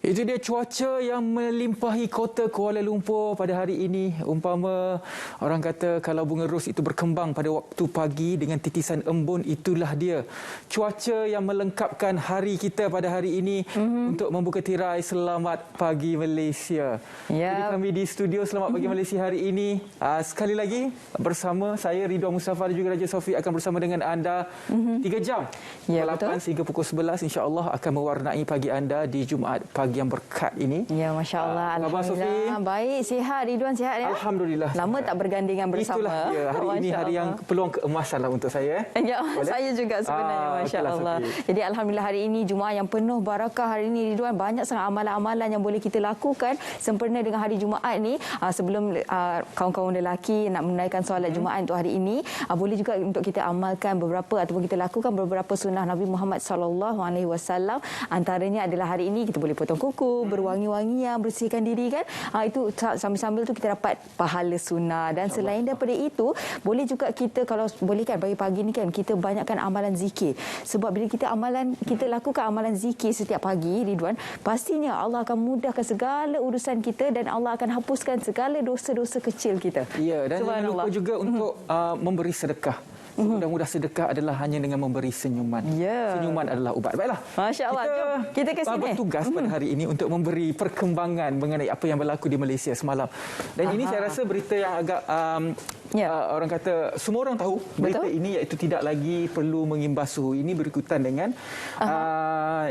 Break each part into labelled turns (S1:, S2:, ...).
S1: Itu dia cuaca yang melimpahi kota Kuala Lumpur pada hari ini. Umpama orang kata kalau bunga ros itu berkembang pada waktu pagi dengan titisan embun, itulah dia. Cuaca yang melengkapkan hari kita pada hari ini untuk membuka tirai Selamat Pagi Malaysia. Jadi kami di studio Selamat Pagi Malaysia hari ini sekali lagi bersama saya Ridwan Mustafa dan juga Raja Sofi akan bersama dengan anda 3 jam.
S2: Ya,
S1: pukul 8 sehingga pukul 11 insya-Allah akan mewarnai pagi anda di Jumaat pagi yang berkat ini.
S2: Ya, masya-Allah.
S1: Alhamdulillah.
S2: Baik, sihat Ridwan, sihat ya.
S1: Alhamdulillah.
S2: Lama tak bergandingan bersama.
S1: Itulah dia. Hari ini hari yang peluang keemasan lah untuk saya.
S2: Ya, saya juga sebenarnya, masya-Allah. Jadi alhamdulillah hari ini Jumaat yang penuh barakah. Hari ini Ridwan banyak sangat amalan-amalan yang boleh kita lakukan sempena dengan hari Jumaat ni. Sebelum kawan-kawan lelaki nak menunaikan solat Jumaat untuk hari ini, boleh juga untuk kita amalkan beberapa ataupun kita lakukan beberapa sunnah Nabi Muhammad SAW. Antaranya adalah hari ini kita boleh potong kuku, berwangi-wangian, bersihkan diri kan. Itu sambil-sambil tu kita dapat pahala sunnah. Dan selain daripada itu, boleh juga kita kalau boleh kan pagi-pagi ni kan kita banyakkan amalan zikir. Sebab bila kita lakukan amalan zikir setiap pagi, Ridwan, pastinya Allah akan mudahkan segala urusan kita dan Allah akan hapuskan segala dosa-dosa kecil kita.
S1: Ya, dan jangan lupa juga untuk memberi sedekah. Mudah-mudah sedekah adalah hanya dengan memberi senyuman.
S2: Yeah.
S1: Senyuman adalah ubat. Baiklah.
S2: Masya-Allah. Kita ke sini.
S1: Bertugas pada hari ini untuk memberi perkembangan mengenai apa yang berlaku di Malaysia semalam. Dan ini saya rasa berita yang agak orang kata semua orang tahu berita ini, iaitu tidak lagi perlu mengimbas suhu. Ini berikutan dengan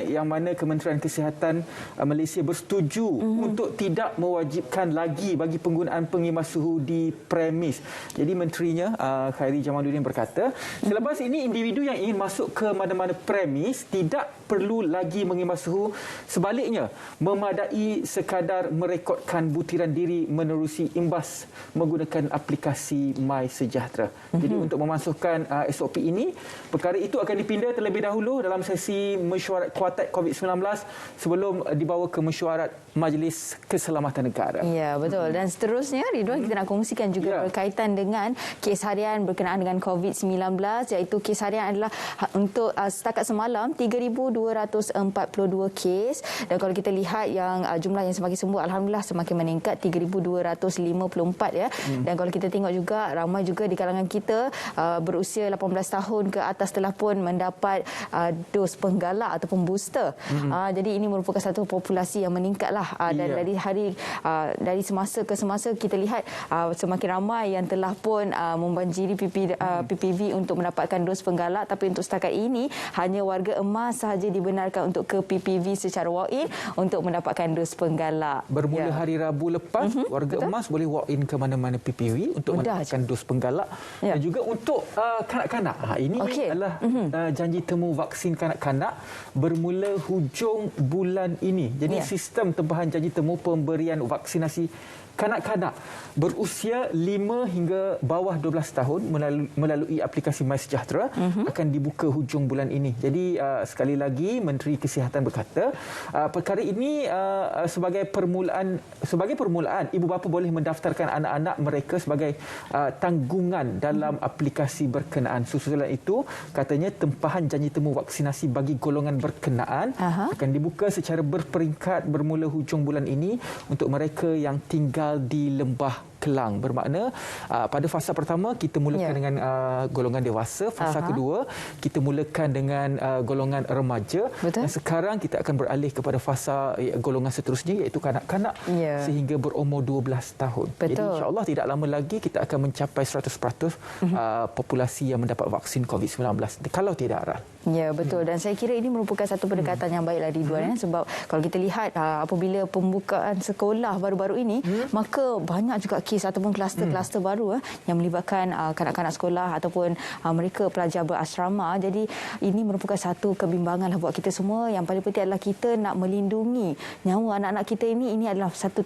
S1: yang mana Kementerian Kesihatan Malaysia bersetuju untuk tidak mewajibkan lagi bagi penggunaan pengimbas suhu di premis. Jadi menterinya Khairi Jamaluddin berkata, selepas ini individu yang ingin masuk ke mana-mana premis tidak perlu lagi mengimbas suhu. Sebaliknya, memadai sekadar merekodkan butiran diri menerusi imbas menggunakan aplikasi MySejahtera. Jadi untuk memasukkan SOP ini, perkara itu akan dipinda terlebih dahulu dalam sesi mesyuarat kuartet COVID-19 sebelum dibawa ke mesyuarat Majlis Keselamatan Negara.
S2: Ya, betul. Dan seterusnya, Ridwan, kita nak kongsikan juga berkaitan dengan kes harian berkenaan dengan COVID-19, iaitu kes harian adalah untuk setakat semalam 3,242 kes. Dan kalau kita lihat yang jumlah yang semakin sembuh, alhamdulillah semakin meningkat 3,254 ya. Dan kalau kita tengok juga ramai juga di kalangan kita berusia 18 tahun ke atas telah pun mendapat dos penggalak ataupun booster. Jadi ini merupakan satu populasi yang meningkatlah dan dari semasa ke semasa kita lihat semakin ramai yang telah pun membanjiri PPV untuk mendapatkan dos penggalak, tapi untuk setakat ini hanya warga emas sahaja dibenarkan untuk ke PPV secara walk-in untuk mendapatkan dos penggalak.
S1: Bermula hari Rabu lepas, warga emas boleh walk-in ke mana-mana PPV untuk mendapatkan dos penggalak dan juga untuk kanak-kanak. Ini adalah janji temu vaksin kanak-kanak bermula hujung bulan ini. Jadi sistem tempahan janji temu pemberian vaksinasi kanak-kanak berusia 5 hingga bawah 12 tahun melalui aplikasi MySejahtera akan dibuka hujung bulan ini. Jadi sekali lagi Menteri Kesihatan berkata perkara ini sebagai permulaan ibu bapa boleh mendaftarkan anak-anak mereka sebagai tanggungan dalam aplikasi berkenaan. Susulan itu katanya tempahan janji temu vaksinasi bagi golongan berkenaan akan dibuka secara berperingkat bermula hujung bulan ini untuk mereka yang tinggal di Lembah Kelang. Bermakna pada fasa pertama kita mulakan dengan golongan dewasa, fasa kedua kita mulakan dengan golongan remaja. Dan sekarang kita akan beralih kepada fasa golongan seterusnya iaitu kanak-kanak sehingga berumur 12 tahun. Jadi insya-Allah tidak lama lagi kita akan mencapai 100% populasi yang mendapat vaksin COVID-19 kalau tidak aral.
S2: Ya, betul. Dan saya kira ini merupakan satu pendekatan yang baiklah Ridwan sebab kalau kita lihat apabila pembukaan sekolah baru-baru ini, maka banyak juga kes ataupun kluster-kluster baru yang melibatkan kanak-kanak sekolah ataupun mereka pelajar berasrama. Jadi ini merupakan satu kebimbangan buat kita semua. Yang paling penting adalah kita nak melindungi nyawa anak-anak kita ini. Ini adalah satu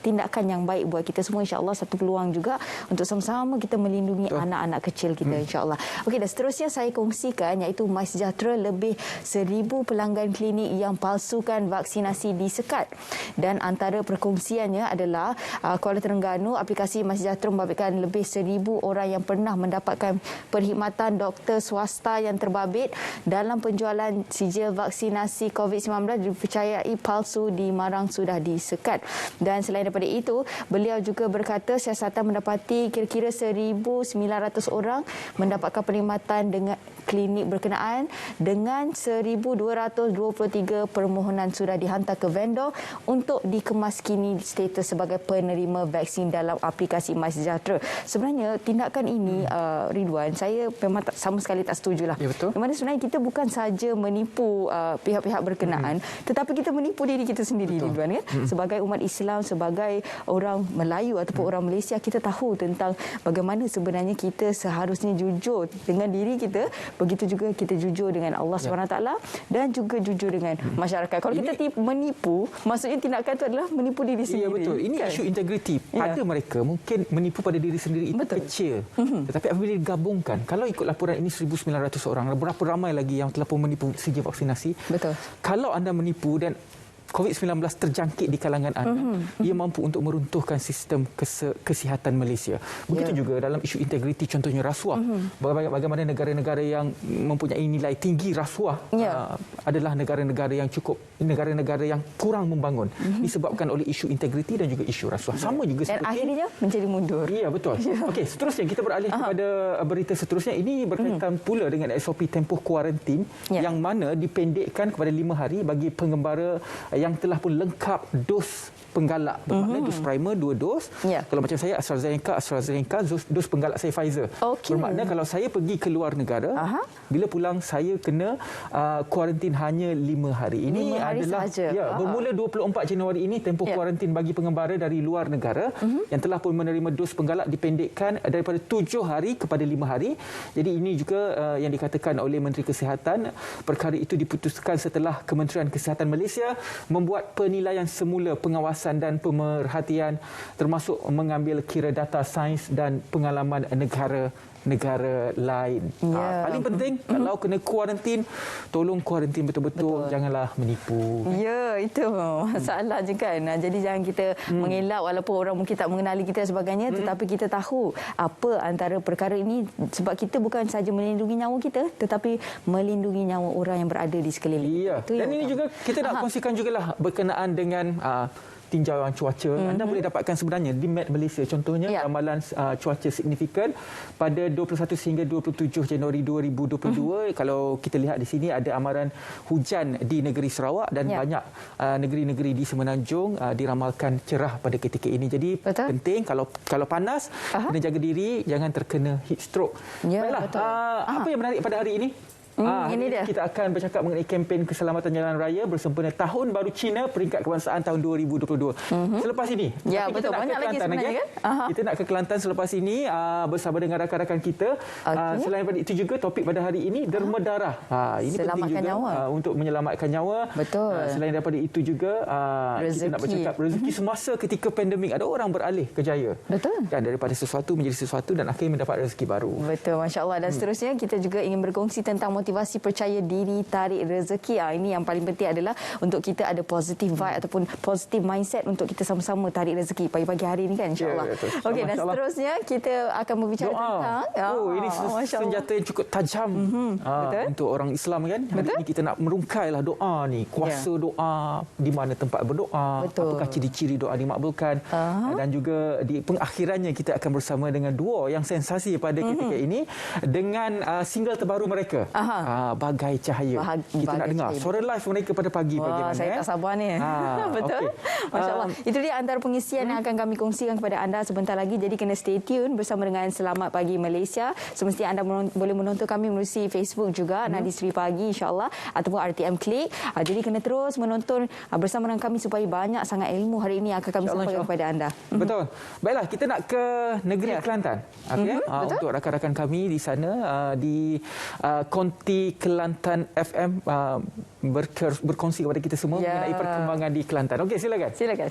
S2: tindakan yang baik buat kita semua. InsyaAllah satu peluang juga untuk sama-sama kita melindungi anak-anak kecil kita, insyaAllah. Okey, dan seterusnya saya kongsikan iaitu MySejahtera lebih 1,000 pelanggan klinik yang palsukan vaksinasi disekat. Dan antara perkongsiannya adalah Kuala Terengganu, aplikasi MySejahtera membabitkan lebih 1,000 orang yang pernah mendapatkan perkhidmatan doktor swasta yang terbabit dalam penjualan sijil vaksinasi COVID-19 dipercayai palsu di Marang sudah disekat. Dan selain daripada itu, beliau juga berkata siasatan mendapati kira-kira 1,900 orang mendapatkan perkhidmatan dengan klinik berkenaan dengan 1,223 permohonan sudah dihantar ke vendor untuk dikemaskini status sebagai penerima vaksin dalam aplikasi MySejahtera. Sebenarnya tindakan ini Ridwan, saya memang sama sekali tak setujulah.
S1: Ya, betul.
S2: Di mana sebenarnya kita bukan saja menipu pihak-pihak berkenaan, tetapi kita menipu diri kita sendiri, betul, Ridwan, kan? Sebagai umat Islam, sebagai orang Melayu ataupun orang Malaysia, kita tahu tentang bagaimana sebenarnya kita seharusnya jujur dengan diri kita, begitu juga kita jujur dengan Allah SWT dan juga jujur dengan masyarakat. Kalau kita menipu, maksudnya tindakan itu adalah menipu diri sendiri.
S1: Ya, betul. Ini kan? Isu integriti pada mereka mungkin menipu pada diri sendiri itu kecil. Tetapi apabila digabungkan, kalau ikut laporan ini 1,900 orang, berapa ramai lagi yang telah pun menipu sijil vaksinasi.
S2: Betul.
S1: Kalau anda menipu dan COVID-19 terjangkit di kalangan anda, ia mampu untuk meruntuhkan sistem kesihatan Malaysia. Begitu juga dalam isu integriti, contohnya rasuah. Bagaimana negara-negara yang mempunyai nilai tinggi rasuah adalah negara-negara yang kurang membangun disebabkan oleh isu integriti dan juga isu rasuah. Sama juga
S2: dan
S1: seperti
S2: akhirnya menjadi mundur.
S1: Ya, betul. Okey, seterusnya kita beralih kepada berita seterusnya. Ini berkaitan pula dengan SOP tempoh kuarantin yang mana dipendekkan kepada 5 hari bagi pengembara yang telah pun lengkap dos penggalak, bermakna dos primer 2 dos. Kalau macam saya AstraZeneca, dos penggalak saya Pfizer. Bermakna kalau saya pergi ke luar negara, bila pulang saya kena kuarantin hanya 5 hari. Ini
S2: 5 hari
S1: adalah
S2: sahaja.
S1: Bermula 24 Januari ini tempoh kuarantin bagi pengembara dari luar negara yang telah pun menerima dos penggalak dipendekkan daripada 7 hari kepada 5 hari. Jadi ini juga yang dikatakan oleh Menteri Kesihatan. Perkara itu diputuskan setelah Kementerian Kesihatan Malaysia membuat penilaian semula pengawasan dan pemerhatian termasuk mengambil kira data sains dan pengalaman negara lain. Paling penting kalau kena kuarantin, tolong kuarantin betul-betul, janganlah menipu.
S2: Ya, itu masalah je kan. Jadi jangan kita mengelak walaupun orang mungkin tak mengenali kita dan sebagainya, tetapi kita tahu apa antara perkara ini sebab kita bukan saja melindungi nyawa kita tetapi melindungi nyawa orang yang berada di sekeliling.
S1: Ya. Dan ini juga kita nak kongsikan jugalah berkenaan dengan tinjauan cuaca. Anda boleh dapatkan sebenarnya di Met Malaysia, contohnya ramalan cuaca signifikan pada 21 sehingga 27 Januari 2022. Kalau kita lihat di sini ada amaran hujan di negeri Sarawak dan banyak negeri-negeri di Semenanjung diramalkan cerah pada ketika ini. Jadi penting kalau panas kena jaga diri, jangan terkena heat stroke. Baiklah, apa yang menarik pada hari ini? Ini dia. Kita akan bercakap mengenai kempen keselamatan jalan raya bersempena Tahun Baru Cina Peringkat Kebangsaan tahun 2022. Selepas ini.
S2: Ya, betul. Banyak lagi sebenarnya kan?
S1: Kita nak ke Kelantan selepas ini bersama dengan rakan-rakan kita. Selain daripada itu juga topik pada hari ini derma darah. Ini penting juga nyawa. Untuk menyelamatkan nyawa.
S2: Betul.
S1: Selain daripada itu juga kita nak bercakap rezeki semasa ketika pandemik. Ada orang beralih kerjaya.
S2: Betul.
S1: Dan daripada sesuatu menjadi sesuatu dan akhirnya mendapat rezeki baru.
S2: Betul, masya-Allah. Dan seterusnya kita juga ingin berkongsi tentang motivasi percaya diri tarik rezeki. Ini yang paling penting adalah untuk kita ada positive vibe ataupun positive mindset untuk kita sama-sama tarik rezeki pagi-pagi hari ini kan, insya-Allah. Okey, dan seterusnya kita akan berbicara tentang
S1: ini senjata yang cukup tajam untuk orang Islam kan. Hari ini kita nak merungkailah doa ni, kuasa doa, di mana tempat berdoa, apakah ciri-ciri doa dimakbulkan, dan juga di pengakhirannya kita akan bersama dengan duo yang sensasi pada ketika ini dengan single terbaru mereka. Bagai Cahaya. Kita nak dengar suara live mereka pada pagi bagaimana.
S2: Saya tak sabar ni. Betul. Masya-Allah. Itu dia antara pengisian yang akan kami kongsikan kepada anda sebentar lagi. Jadi kena stay tune bersama dengan Selamat Pagi Malaysia. Semestinya anda boleh menonton kami melalui Facebook juga, Nadi Sri Pagi insya-Allah, ataupun RTM Klik. Jadi kena terus menonton bersama dengan kami supaya banyak sangat ilmu hari ini akan kami sampaikan kepada anda. Betul.
S1: Baiklah, kita nak ke negeri Kelantan. Untuk rakan-rakan kami di sana di Konti Kelantan FM berkongsi kepada kita semua mengenai perkembangan di Kelantan. Okey, silakan.
S2: Silakan.